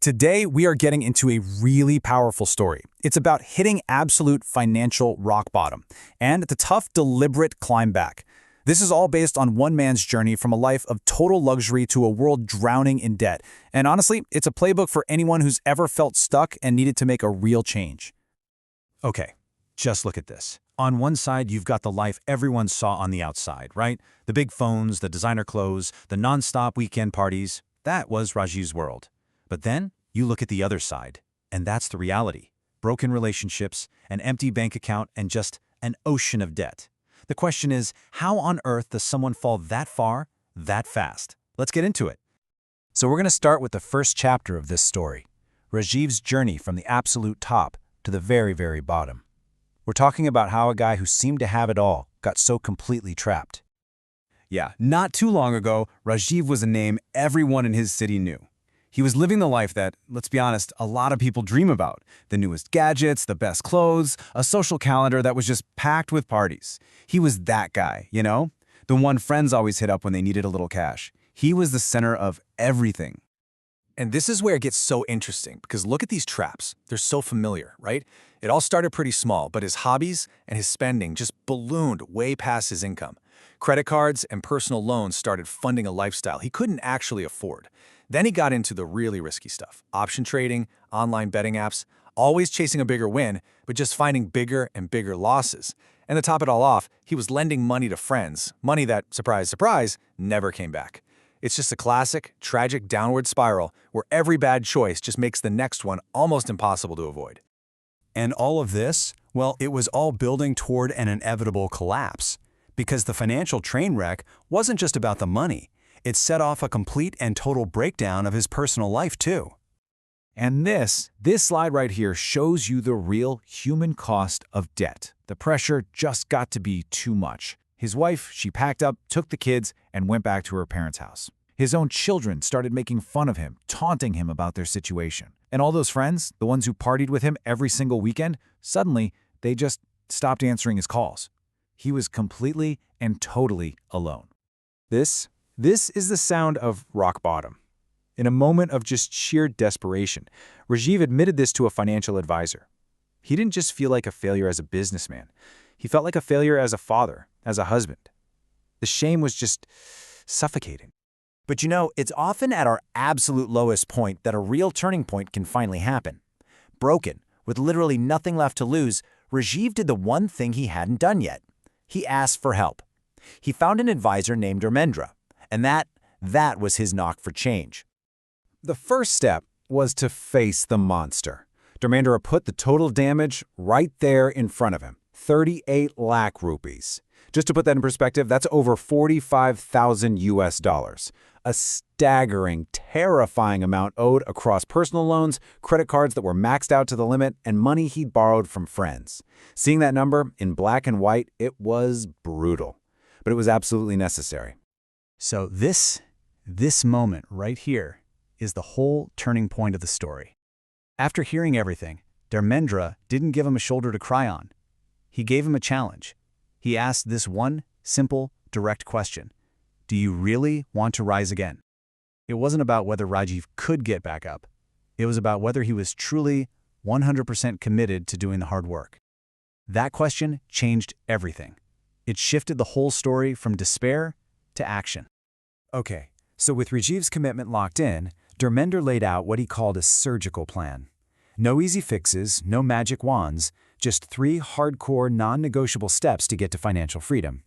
Today, we are getting into a really powerful story. It's about hitting absolute financial rock bottom and the tough, deliberate climb back. This is all based on one man's journey from a life of total luxury to a world drowning in debt. And honestly, it's a playbook for anyone who's ever felt stuck and needed to make a real change. Okay, just look at this. On one side, you've got the life everyone saw on the outside, right? The big phones, the designer clothes, the non-stop weekend parties. That was Rajiv's world. But then you look at the other side, and that's the reality. Broken relationships, an empty bank account, and just an ocean of debt. The question is, how on earth does someone fall that far, that fast? Let's get into it. So we're going to start with the first chapter of this story, Rajiv's journey from the absolute top to the very, very bottom. We're talking about how a guy who seemed to have it all got so completely trapped. Yeah, not too long ago, Rajiv was a name everyone in his city knew. He was living the life that, let's be honest, a lot of people dream about. The newest gadgets, the best clothes, a social calendar that was just packed with parties. He was that guy, you know? The one friends always hit up when they needed a little cash. He was the center of everything. And this is where it gets so interesting, because look at these traps. They're so familiar, right? It all started pretty small, but his hobbies and his spending just ballooned way past his income. Credit cards and personal loans started funding a lifestyle he couldn't actually afford. Then he got into the really risky stuff, option trading, online betting apps, always chasing a bigger win, but just finding bigger and bigger losses. And to top it all off, he was lending money to friends, money that, surprise, surprise, never came back. It's just a classic, tragic downward spiral where every bad choice just makes the next one almost impossible to avoid. And all of this, well, it was all building toward an inevitable collapse. Because the financial train wreck wasn't just about the money. It set off a complete and total breakdown of his personal life, too. And this slide right here shows you the real human cost of debt. The pressure just got to be too much. His wife, she packed up, took the kids, and went back to her parents' house. His own children started making fun of him, taunting him about their situation. And all those friends, the ones who partied with him every single weekend, suddenly, they just stopped answering his calls. He was completely and totally alone. This is the sound of rock bottom. In a moment of just sheer desperation, Rajiv admitted this to a financial advisor. He didn't just feel like a failure as a businessman. He felt like a failure as a father, as a husband. The shame was just suffocating. But you know, it's often at our absolute lowest point that a real turning point can finally happen. Broken, with literally nothing left to lose, Rajiv did the one thing he hadn't done yet. He asked for help. He found an advisor named Dharmendra, and that was his knock for change. The first step was to face the monster. Dharmendra put the total damage right there in front of him, 38 lakh rupees. Just to put that in perspective, that's over 45,000 US dollars. A staggering, terrifying amount owed across personal loans, credit cards that were maxed out to the limit, and money he'd borrowed from friends. Seeing that number in black and white, it was brutal. But it was absolutely necessary. So this moment right here is the whole turning point of the story. After hearing everything, Dharmendra didn't give him a shoulder to cry on. He gave him a challenge. He asked this one simple, direct question. Do you really want to rise again? It wasn't about whether Rajiv could get back up. It was about whether he was truly 100% committed to doing the hard work. That question changed everything. It shifted the whole story from despair to action. Okay, so with Rajiv's commitment locked in, Dharmendra laid out what he called a surgical plan. No easy fixes, no magic wands, just 3 hardcore, non-negotiable steps to get to financial freedom.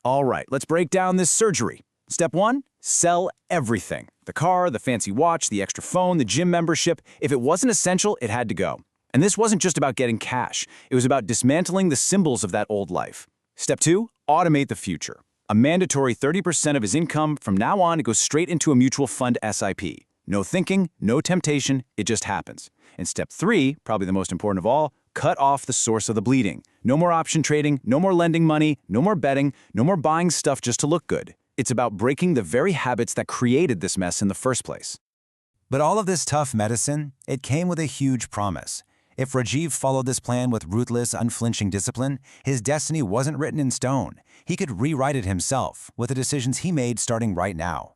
All right, let's break down this surgery. Step 1, sell everything. The car, the fancy watch, the extra phone, the gym membership. If it wasn't essential, it had to go. And this wasn't just about getting cash. It was about dismantling the symbols of that old life. Step 2, automate the future. A mandatory 30% of his income from now on goes straight into a mutual fund SIP. No thinking, no temptation, it just happens. And step 3, probably the most important of all, cut off the source of the bleeding. No more option trading, no more lending money, no more betting, no more buying stuff just to look good. It's about breaking the very habits that created this mess in the first place. But all of this tough medicine, it came with a huge promise. If Rajiv followed this plan with ruthless, unflinching discipline, his destiny wasn't written in stone. He could rewrite it himself with the decisions he made starting right now.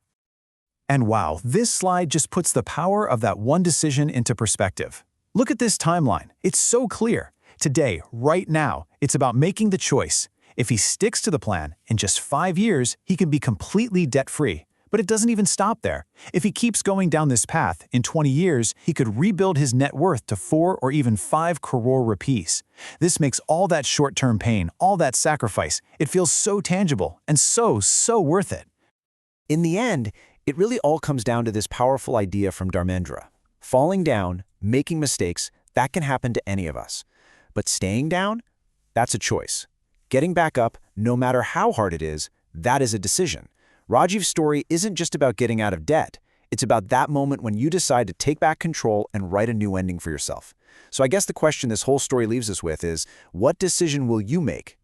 And wow, this slide just puts the power of that one decision into perspective. Look at this timeline. It's so clear. Today, right now, it's about making the choice. If he sticks to the plan, in just 5 years, he can be completely debt-free. But it doesn't even stop there. If he keeps going down this path, in 20 years, he could rebuild his net worth to 4 or even 5 crore rupees. This makes all that short-term pain, all that sacrifice, it feels so tangible and so worth it. In the end, it really all comes down to this powerful idea from Dharmendra. Falling down, making mistakes, that can happen to any of us. But staying down? That's a choice. Getting back up, no matter how hard it is, that is a decision. Rajiv's story isn't just about getting out of debt. It's about that moment when you decide to take back control and write a new ending for yourself. So I guess the question this whole story leaves us with is, what decision will you make?